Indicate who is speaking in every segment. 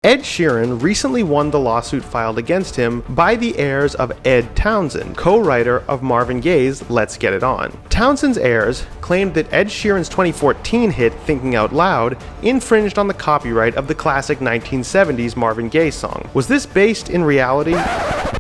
Speaker 1: Ed Sheeran recently won the lawsuit filed against him by the heirs of Ed Townsend, co-writer of Marvin Gaye's Let's Get It On. Townsend's heirs claimed that Ed Sheeran's 2014 hit Thinking Out Loud infringed on the copyright of the classic 1970s Marvin Gaye song. Was this based in reality?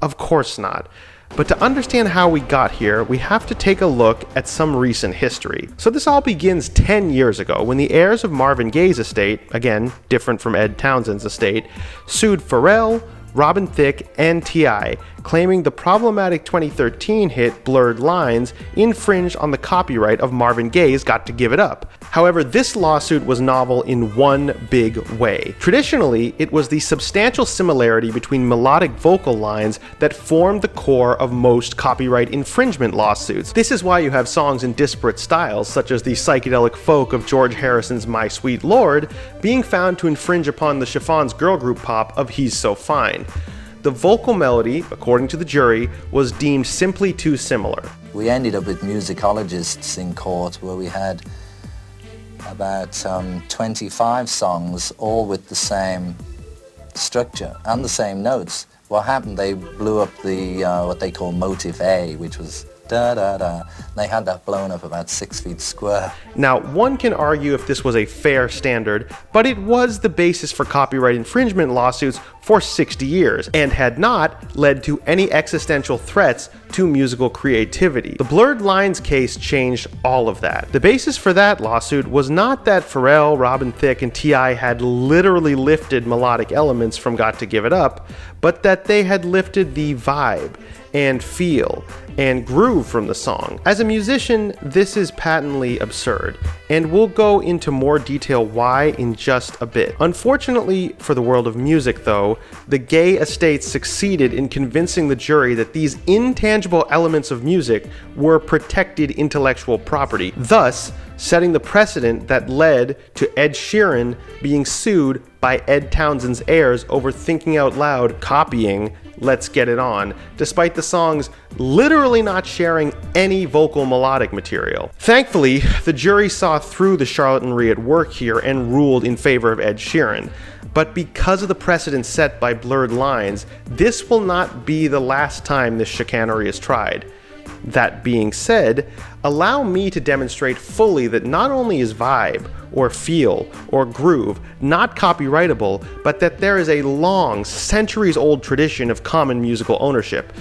Speaker 1: Of course not. But to understand how we got here, we have to take a look at some recent history. So this all begins 10 years ago when the heirs of Marvin Gaye's estate, again, different from Ed Townsend's estate, sued Pharrell, Robin Thicke, and T.I., claiming the problematic 2013 hit Blurred Lines infringed on the copyright of Marvin Gaye's Got to Give It Up. However, this lawsuit was novel in one big way. Traditionally, it was the substantial similarity between melodic vocal lines that formed the core of most copyright infringement lawsuits. This is why you have songs in disparate styles, such as the psychedelic folk of George Harrison's My Sweet Lord, being found to infringe upon the Chiffon's girl group pop of He's So Fine. The vocal melody, according to the jury, was deemed simply too similar.
Speaker 2: We ended up with musicologists in court where we had about 25 songs, all with the same structure and the same notes. What happened, they blew up the what they call motive A, which was da-da-da. They had that blown up about 6 feet square.
Speaker 1: Now, one can argue if this was a fair standard, but it was the basis for copyright infringement lawsuits for 60 years, and had not led to any existential threats to musical creativity. The Blurred Lines case changed all of that. The basis for that lawsuit was not that Pharrell, Robin Thicke, and T.I. had literally lifted melodic elements from Got to Give It Up, but that they had lifted the vibe and feel and groove from the song. As a musician, this is patently absurd, and we'll go into more detail why in just a bit. Unfortunately for the world of music, though, the Gaye estate succeeded in convincing the jury that these intangible elements of music were protected intellectual property, thus setting the precedent that led to Ed Sheeran being sued by Ed Townsend's heirs over Thinking Out Loud copying Let's Get It On, despite the songs literally not sharing any vocal melodic material. Thankfully, the jury saw through the charlatanry at work here and ruled in favor of Ed Sheeran. But because of the precedent set by Blurred Lines, this will not be the last time this chicanery is tried. That being said, allow me to demonstrate fully that not only is vibe, or feel, or groove not copyrightable, but that there is a long, centuries-old tradition of common musical ownership.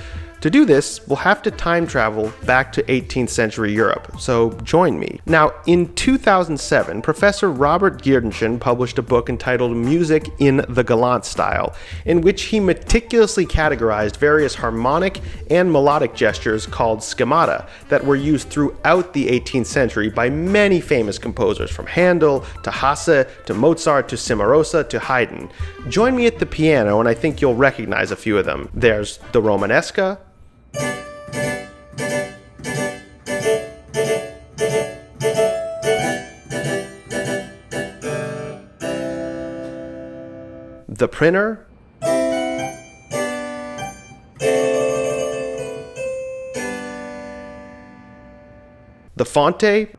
Speaker 1: To do this, we'll have to time travel back to 18th century Europe, so join me. Now, in 2007, Professor Robert Gierdenschen published a book entitled Music in the Galant Style, in which he meticulously categorized various harmonic and melodic gestures called schemata that were used throughout the 18th century by many famous composers, from Handel to Hasse to Mozart to Cimarosa to Haydn. Join me at the piano and I think you'll recognize a few of them. There's the Romanesca, the Printer, the Fonte,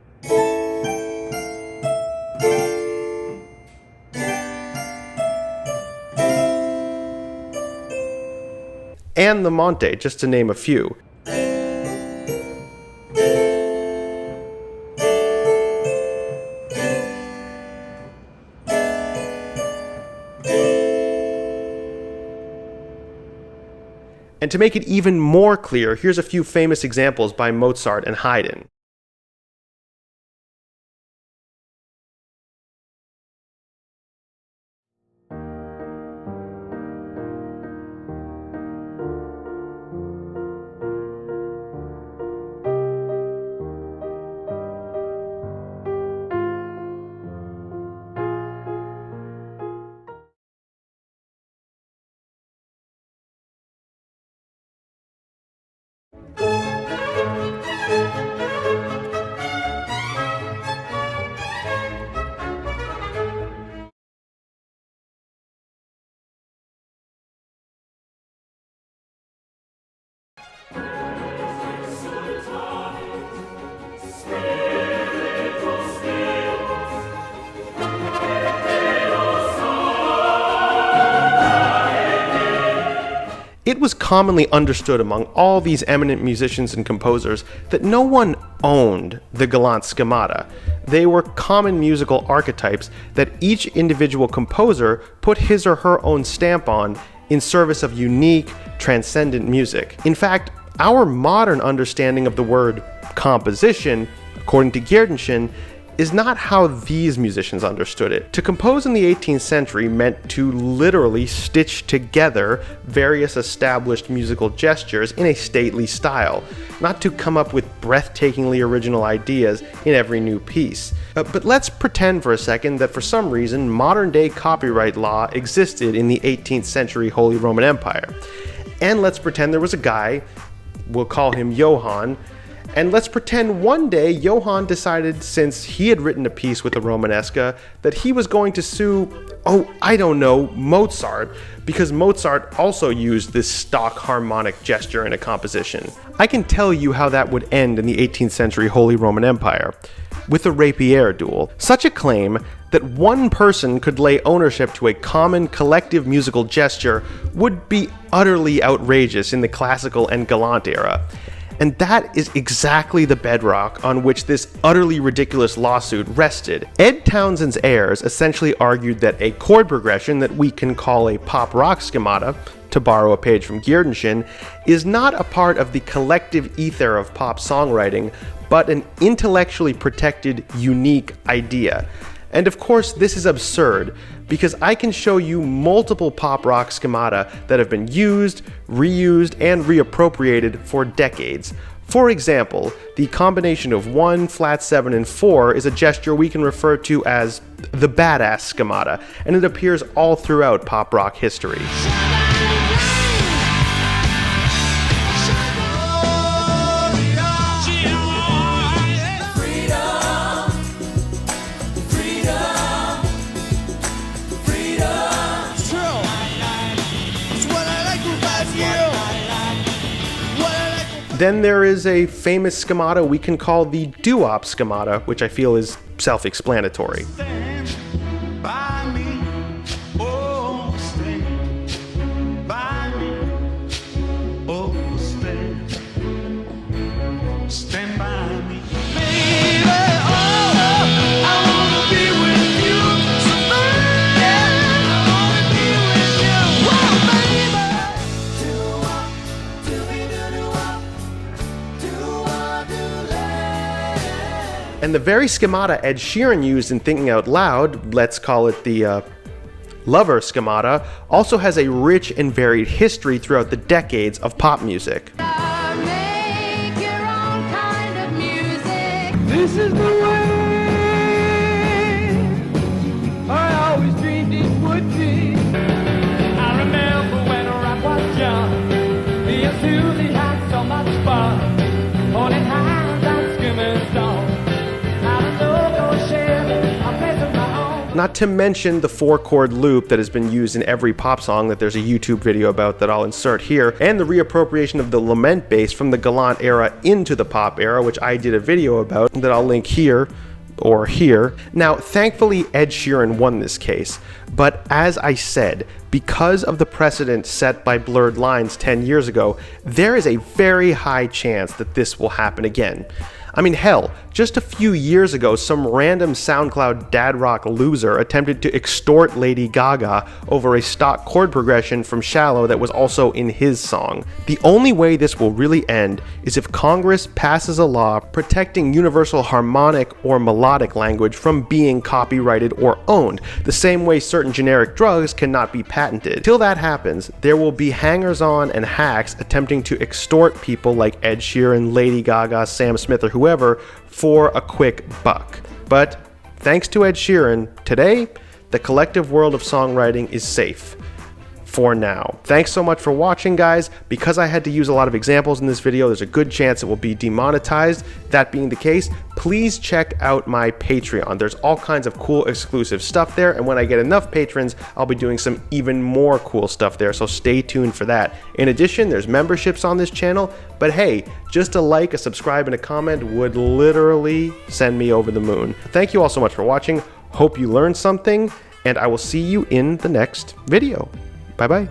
Speaker 1: and the Monte, just to name a few. And to make it even more clear, here's a few famous examples by Mozart and Haydn. It was commonly understood among all these eminent musicians and composers that no one owned the Galant Schemata. They were common musical archetypes that each individual composer put his or her own stamp on in service of unique, transcendent music. In fact, our modern understanding of the word composition, according to Galant, is not how these musicians understood it. To compose in the 18th century meant to literally stitch together various established musical gestures in a stately style, not to come up with breathtakingly original ideas in every new piece. But let's pretend for a second that for some reason modern-day copyright law existed in the 18th century Holy Roman Empire. And let's pretend there was a guy, we'll call him Johann, and let's pretend one day Johann decided, since he had written a piece with the Romanesca, that he was going to sue, Mozart, because Mozart also used this stock harmonic gesture in a composition. I can tell you how that would end in the 18th century Holy Roman Empire, with a rapier duel. Such a claim that one person could lay ownership to a common collective musical gesture would be utterly outrageous in the classical and Galant era. And that is exactly the bedrock on which this utterly ridiculous lawsuit rested. Ed Townsend's heirs essentially argued that a chord progression that we can call a pop-rock schemata, to borrow a page from Galant, is not a part of the collective ether of pop songwriting, but an intellectually protected, unique idea. And of course, this is absurd, because I can show you multiple pop-rock schemata that have been used, reused, and reappropriated for decades. For example, the combination of 1, flat 7, and 4 is a gesture we can refer to as the badass schemata, and it appears all throughout pop-rock history. Then there is a famous schemata we can call the doo-wop schemata, which I feel is self-explanatory. And the very schemata Ed Sheeran used in Thinking Out Loud, let's call it the Lover schemata, also has a rich and varied history throughout the decades of pop music.
Speaker 3: Make your own kind of music.
Speaker 4: This is the way I always dreamed it would be. I remember when I was young, me and Susie had so much fun, holding hands and skimming stones.
Speaker 1: Not to mention the 4-chord loop that has been used in every pop song that there's a YouTube video about that I'll insert here, and the reappropriation of the lament bass from the Galant era into the pop era, which I did a video about that I'll link here or here. Now, thankfully, Ed Sheeran won this case, but as I said, because of the precedent set by Blurred Lines 10 years ago, there is a very high chance that this will happen again. I mean, hell, just a few years ago, some random SoundCloud dad rock loser attempted to extort Lady Gaga over a stock chord progression from Shallow that was also in his song. The only way this will really end is if Congress passes a law protecting universal harmonic or melodic language from being copyrighted or owned, the same way certain generic drugs cannot be patented. Till that happens, there will be hangers-on and hacks attempting to extort people like Ed Sheeran, Lady Gaga, Sam Smith, or whoever for a quick buck. But thanks to Ed Sheeran, today, the collective world of songwriting is safe. For now. Thanks so much for watching, guys. Because I had to use a lot of examples in this video, there's a good chance it will be demonetized. That being the case, please check out my Patreon. There's all kinds of cool exclusive stuff there, and when I get enough patrons, I'll be doing some even more cool stuff there, so stay tuned for that. In addition, there's memberships on this channel, but hey, just a like, a subscribe, and a comment would literally send me over the moon. Thank you all so much for watching. Hope you learned something, and I will see you in the next video. Bye-bye.